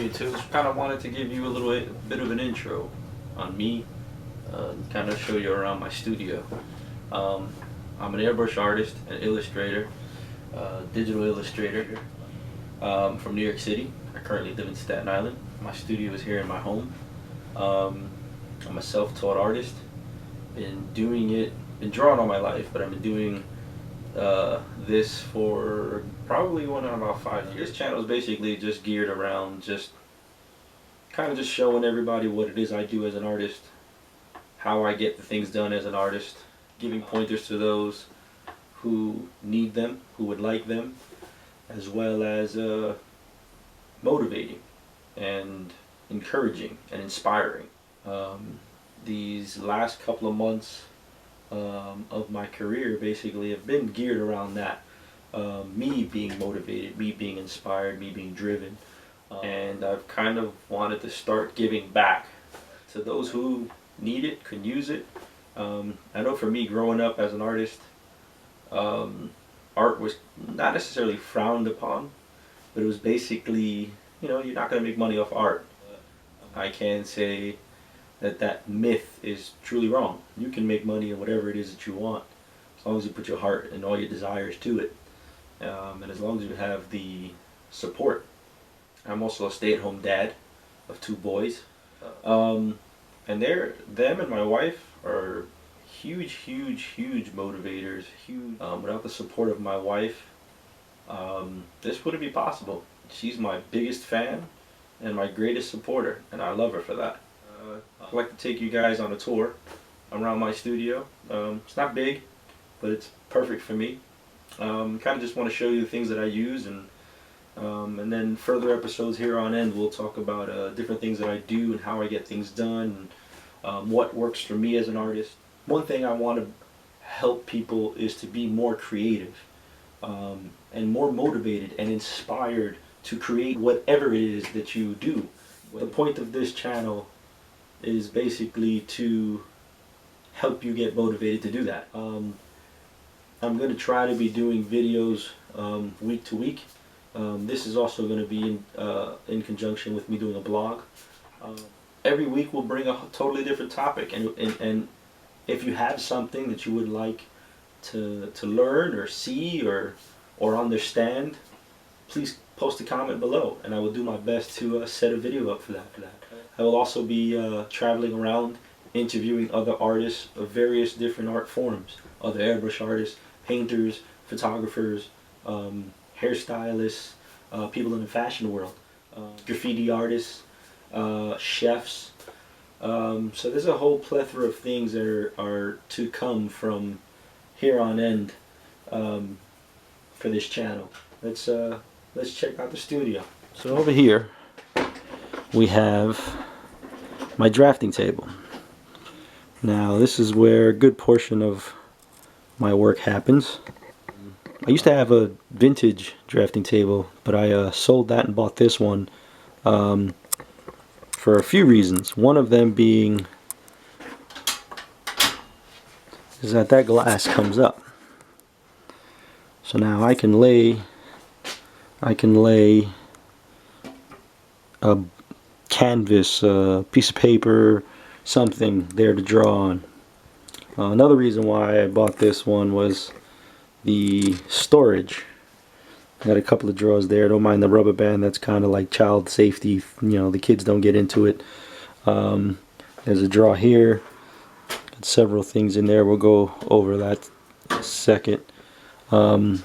Hey, Toots, kind of wanted to give you a little bit of an intro on me, kind of show you around my studio. Um, I'm an airbrush artist, an illustrator, digital illustrator from New York City. I currently live in Staten Island. My studio is here in my home. Um, I'm a self-taught artist. Been drawing all my life, but I've been doing this for probably going on about 5 years. This channel is basically just geared around just kind of just showing everybody what it is I do as an artist, how I get the things done as an artist, giving pointers to those who need them, who would like them, as well as motivating and encouraging and inspiring. These last couple of months of my career basically have been geared around that. Me being motivated, me being inspired, me being driven. And I've kind of wanted to start giving back to those who need it, can use it. I know for me, growing up as an artist, art was not necessarily frowned upon, but it was basically, you're not going to make money off art. I can say that myth is truly wrong. You can make money in whatever it is that you want, as long as you put your heart and all your desires to it, and as long as you have the support. I'm also a stay-at-home dad of 2 boys, and them and my wife are huge motivators. Huge. Without the support of my wife, this wouldn't be possible. She's my biggest fan and my greatest supporter, and I love her for that. I'd like to take you guys on a tour around my studio. It's not big, but it's perfect for me. Kind of just want to show you the things that I use, and then further episodes here on end, we'll talk about different things that I do and how I get things done, and what works for me as an artist. One thing I want to help people is to be more creative, and more motivated and inspired to create whatever it is that you do. The point of this channel is basically to help you get motivated to do that. I'm going to try to be doing videos week to week. This is also going to be in conjunction with me doing a blog. Every week we'll bring a totally different topic, and if you have something that you would like to learn or see or understand, please post a comment below, and I will do my best to set a video up for that. I will also be traveling around interviewing other artists of various different art forms, other airbrush artists, painters, photographers, hairstylists, people in the fashion world, graffiti artists, chefs. So there's a whole plethora of things that are to come from here on end for this channel. Let's check out the studio. So over here we have my drafting table. Now this is where a good portion of my work happens. I used to have a vintage drafting table, but I sold that and bought this one for a few reasons. One of them being is that glass comes up. So now I can lay a canvas, a piece of paper, something there to draw on. Another reason why I bought this one was the storage. I got a couple of drawers there. Don't mind the rubber band. That's kind of like child safety. The kids don't get into it. There's a drawer here. Got several things in there. We'll go over that in a second. So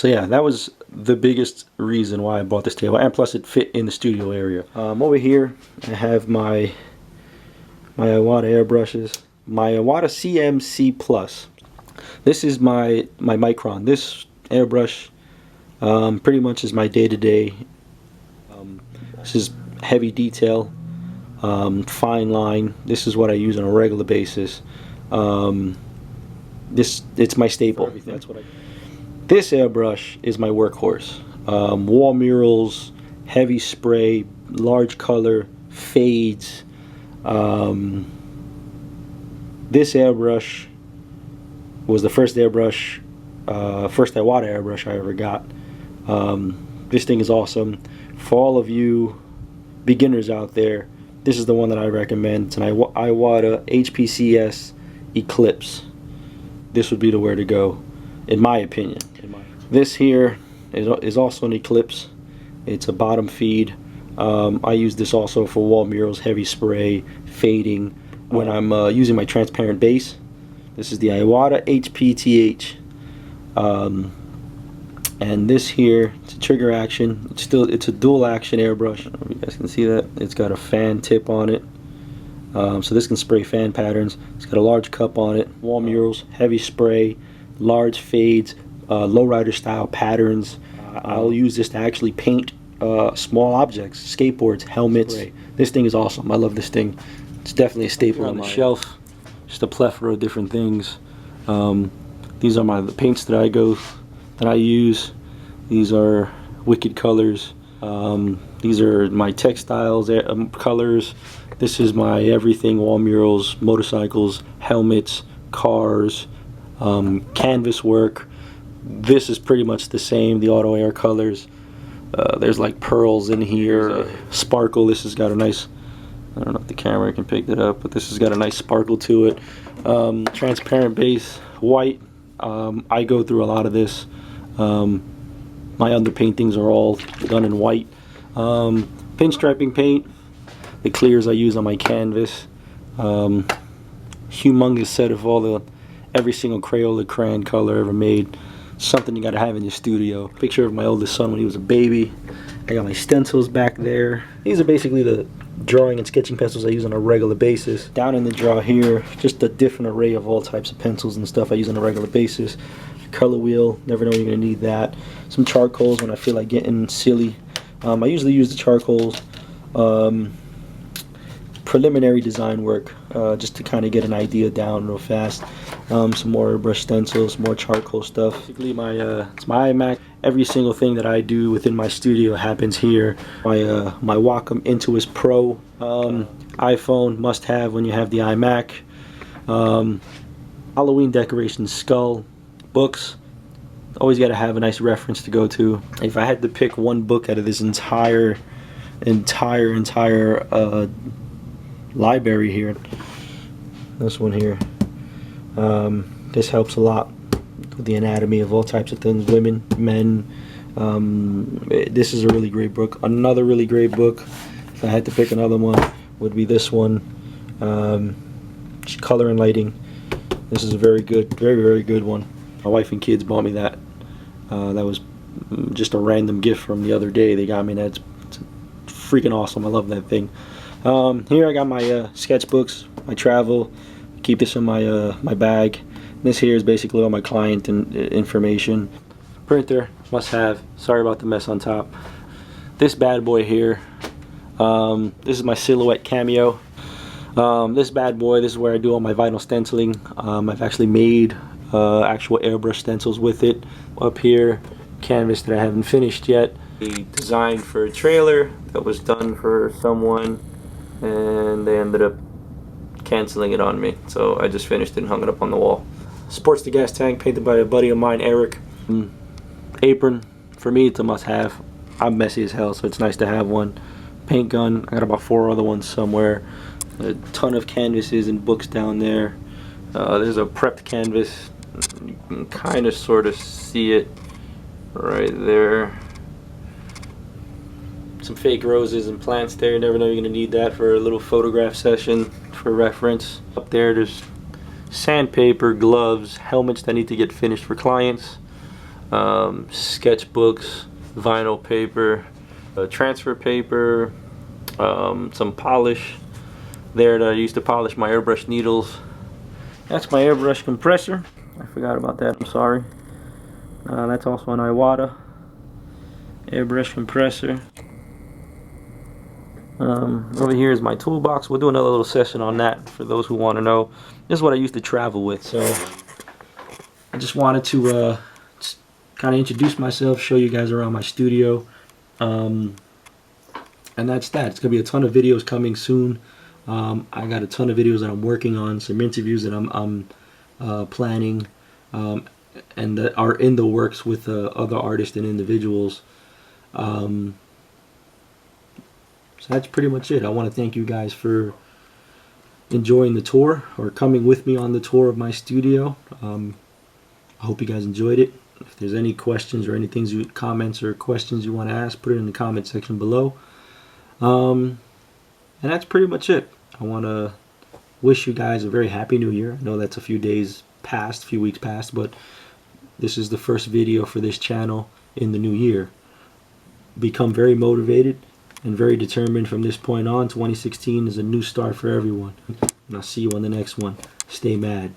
yeah, that was the biggest reason why I bought this table, and plus it fit in the studio area. Over here I have my Iwata airbrushes, my Iwata CMC Plus. This is my Micron. This airbrush pretty much is my day-to-day. This is heavy detail, fine line. This is what I use on a regular basis. It's my staple. That's what I. This airbrush is my workhorse. Wall murals, heavy spray, large color, fades. This airbrush was the first Iwata airbrush I ever got. This thing is awesome. For all of you beginners out there, this is the one that I recommend. It's an Iwata HPCS Eclipse. This would be the way to go, in my opinion. This here is also an Eclipse. It's a bottom feed. I use this also for wall murals, heavy spray, fading. When I'm using my transparent base, this is the Iwata HPTH. And this here, it's a trigger action. It's a dual action airbrush. I don't know if you guys can see that. It's got a fan tip on it. So this can spray fan patterns. It's got a large cup on it. Wall murals, heavy spray, large fades, lowrider style patterns. I'll use this to actually paint small objects, skateboards, helmets. This thing is awesome. I love this thing. It's definitely a staple on the shelf. Just a plethora of different things. These are the paints that I use. These are Wicked colors. These are my textiles colors. This is my everything wall murals, motorcycles, helmets, cars, canvas work. This is pretty much the same, the auto air colors. There's like pearls in here, sparkle. This has got a nice, I don't know if the camera can pick it up, but this has got a nice sparkle to it. Transparent base, white. I go through a lot of this. My underpaintings are all done in white. Pinstriping paint, the clears I use on my canvas. Humongous set of every single Crayola crayon color ever made. Something you gotta have in your studio. Picture of my oldest son when he was a baby. I got my stencils back there. These are basically the drawing and sketching pencils I use on a regular basis. Down in the drawer here, just a different array of all types of pencils and stuff I use on a regular basis. Color wheel, never know you're gonna need that. Some charcoals when I feel like getting silly. I usually use the charcoals. Preliminary design work, just to kind of get an idea down real fast. Some more brush stencils, more charcoal stuff. Basically, it's my iMac. Every single thing that I do within my studio happens here. My Wacom Intuos Pro iPhone must have when you have the iMac. Halloween decorations, skull, books. Always got to have a nice reference to go to. If I had to pick one book out of this entire library here, this one here, this helps a lot with the anatomy of all types of things, women, men. This is a really great book. Another really great book, if I had to pick another one, would be this one, Color and Lighting. This is a very good, very good one. My wife and kids bought me that. That was just a random gift from the other day. They got me that. It's freaking awesome. I love that thing. Here I got my sketchbooks, my travel. Keep this in my bag. This here is basically all my client information. Printer, must have. Sorry about the mess on top. This bad boy here. This is my Silhouette Cameo. This bad boy, this is where I do all my vinyl stenciling. I've actually made actual airbrush stencils with it. Up here, canvas that I haven't finished yet. A design for a trailer that was done for someone, and they ended up canceling it on me, so I just finished it and hung it up on the wall. Sports the Gas Tank, painted by a buddy of mine, Eric. Apron, for me it's a must-have. I'm messy as hell, so it's nice to have one. Paint gun, I got about 4 other ones somewhere. A ton of canvases and books down there. There's a prepped canvas. You can kind of sort of see it right there. Some fake roses and plants there. You never know you're going to need that for a little photograph session for reference. Up there, there's sandpaper, gloves, helmets that need to get finished for clients, sketchbooks, vinyl paper, transfer paper, some polish there that I used to polish my airbrush needles. That's my airbrush compressor. I forgot about that, I'm sorry. That's also an Iwata airbrush compressor. Over here is my toolbox. We'll do another little session on that for those who want to know. This is what I used to travel with, so I just wanted to kind of introduce myself, show you guys around my studio, and that's that. It's gonna be a ton of videos coming soon. I got a ton of videos that I'm working on, some interviews that I'm planning, and that are in the works with other artists and individuals. So that's pretty much it. I want to thank you guys for enjoying the tour or coming with me on the tour of my studio. I hope you guys enjoyed it. If there's any questions or comments or questions you want to ask, put it in the comment section below. And that's pretty much it. I want to wish you guys a very happy new year. I know that's a few weeks past, but this is the first video for this channel in the new year. Become very motivated and very determined from this point on. 2016 is a new start for everyone. And I'll see you on the next one. Stay mad.